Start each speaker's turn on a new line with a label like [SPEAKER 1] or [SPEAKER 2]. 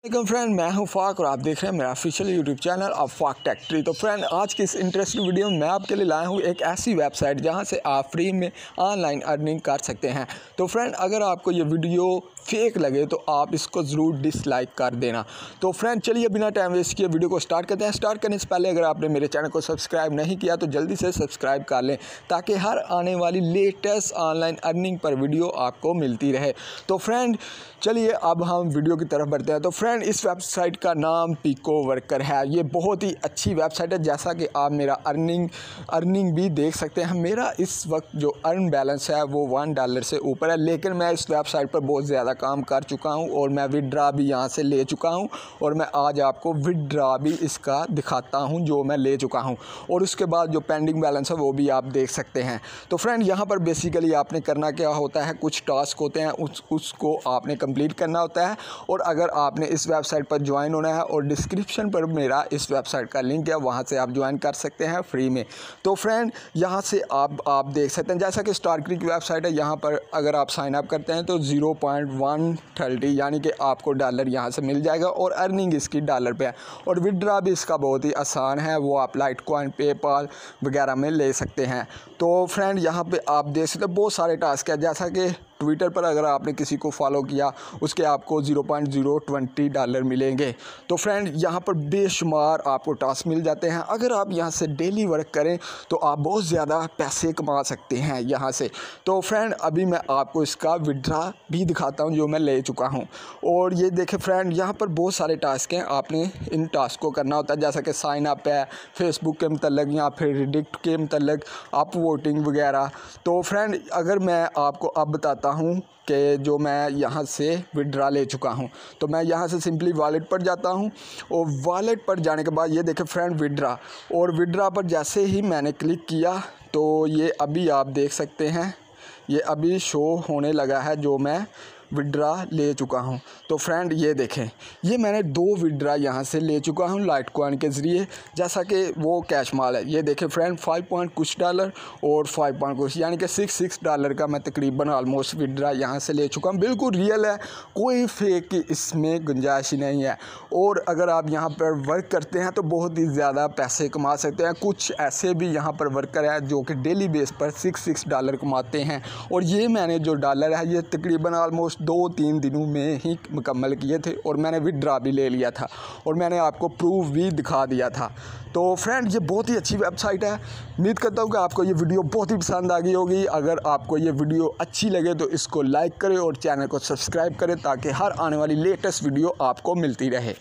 [SPEAKER 1] Friend, मैं हूं फाक और आप देख रहे हैं मेरा ऑफिशियल यूट्यूब चैनल ऑफ फाक टेक्ट्री। तो फ्रेंड, आज की इस इंटरेस्टिंग वीडियो में मैं आपके लिए लाया हूं एक ऐसी वेबसाइट जहां से आप फ्री में ऑनलाइन अर्निंग कर सकते हैं। तो फ्रेंड, अगर आपको ये वीडियो फेक लगे तो आप इसको ज़रूर डिसलाइक कर देना। तो फ्रेंड, चलिए बिना टाइम वेस्ट किए वीडियो को स्टार्ट करते हैं। स्टार्ट करने से पहले अगर आपने मेरे चैनल को सब्सक्राइब नहीं किया तो जल्दी से सब्सक्राइब कर लें ताकि हर आने वाली latest online earning per video आपको मिलती रहे। तो फ्रेंड, चलिए अब हम वीडियो की तरफ बढ़ते हैं। तो फ्रेंड, इस वेबसाइट का नाम पिकोवर्कर है। ये बहुत ही अच्छी वेबसाइट है। जैसा कि आप मेरा अर्निंग भी देख सकते हैं। मेरा इस वक्त जो अर्न बैलेंस है वो $1 से ऊपर है, लेकिन मैं इस वेबसाइट पर बहुत ज़्यादा काम कर चुका हूं और मैं विड्रा भी यहां से ले चुका हूं और मैं आज आपको विड्रा भी इसका दिखाता हूं जो मैं ले चुका हूं, और उसके बाद जो पेंडिंग बैलेंस है वो भी आप देख सकते हैं। तो फ्रेंड, यहां पर बेसिकली आपने करना क्या होता है, कुछ टास्क होते हैं उसको आपने कंप्लीट करना होता है। और अगर आपने इस वेबसाइट पर ज्वाइन होना है, और डिस्क्रिप्शन पर मेरा इस वेबसाइट का लिंक है, वहां से आप ज्वाइन कर सकते हैं फ्री में। तो फ्रेंड, यहां से आप देख सकते हैं जैसा कि स्टारक्री की वेबसाइट है, यहां पर अगर आप साइन अप करते हैं तो 0.130 यानी कि आपको डॉलर यहाँ से मिल जाएगा और अर्निंग इसकी डॉलर पे है। और विड्रा भी इसका बहुत ही आसान है, वो आप लाइट कॉइन, पेपाल वगैरह में ले सकते हैं। तो फ्रेंड, यहाँ पे आप देख सकते हैं बहुत सारे टास्क है। जैसा कि ट्विटर पर अगर आपने किसी को फॉलो किया उसके आपको $0.020 मिलेंगे। तो फ्रेंड, यहाँ पर बेशुमार आपको टास्क मिल जाते हैं। अगर आप यहाँ से डेली वर्क करें तो आप बहुत ज़्यादा पैसे कमा सकते हैं यहाँ से। तो फ्रेंड, अभी मैं आपको इसका विड्रा भी दिखाता हूँ जो मैं ले चुका हूँ। और ये देखें फ्रेंड, यहाँ पर बहुत सारे टास्क हैं, आपने इन टास्क को करना होता है। जैसा कि साइन अप है, फेसबुक के मतलब या फिर रिडिक्ट के मतलब अप वोटिंग वगैरह। तो फ्रेंड, अगर मैं आपको अब बताता हूँ कि जो मैं यहाँ से विड्रा ले चुका हूँ, तो मैं यहाँ से सिंपली वॉलेट पर जाता हूँ और वॉलेट पर जाने के बाद ये देखें फ्रेंड विड्रा, और विड्रा पर जैसे ही मैंने क्लिक किया तो ये अभी आप देख सकते हैं, ये अभी शो होने लगा है जो मैं विड्रा ले चुका हूं। तो फ्रेंड, ये देखें, ये मैंने 2 विड्रा यहाँ से ले चुका हूं लाइट कॉइन के ज़रिए, जैसा कि वो कैश माल है। ये देखें फ्रेंड, 5 पॉइंट कुछ डॉलर और 5 पॉइंट कुछ यानी कि $6 का मैं तकरीबन ऑलमोस्ट विड्रा यहाँ से ले चुका हूँ। बिल्कुल रियल है, कोई फेक की इसमें गुंजाइश नहीं है। और अगर आप यहाँ पर वर्क करते हैं तो बहुत ही ज़्यादा पैसे कमा सकते हैं। कुछ ऐसे भी यहाँ पर वर्कर हैं जो कि डेली बेस पर $6 कमाते हैं, और ये मैंने जो डॉलर है ये तकरीबन ऑलमोस्ट 2-3 दिनों में ही मुकम्मल किए थे और मैंने विड्रा भी ले लिया था और मैंने आपको प्रूफ भी दिखा दिया था। तो फ्रेंड, ये बहुत ही अच्छी वेबसाइट है। उम्मीद करता हूँ कि आपको ये वीडियो बहुत ही पसंद आ गई होगी। अगर आपको ये वीडियो अच्छी लगे तो इसको लाइक करें और चैनल को सब्सक्राइब करें ताकि हर आने वाली लेटेस्ट वीडियो आपको मिलती रहे।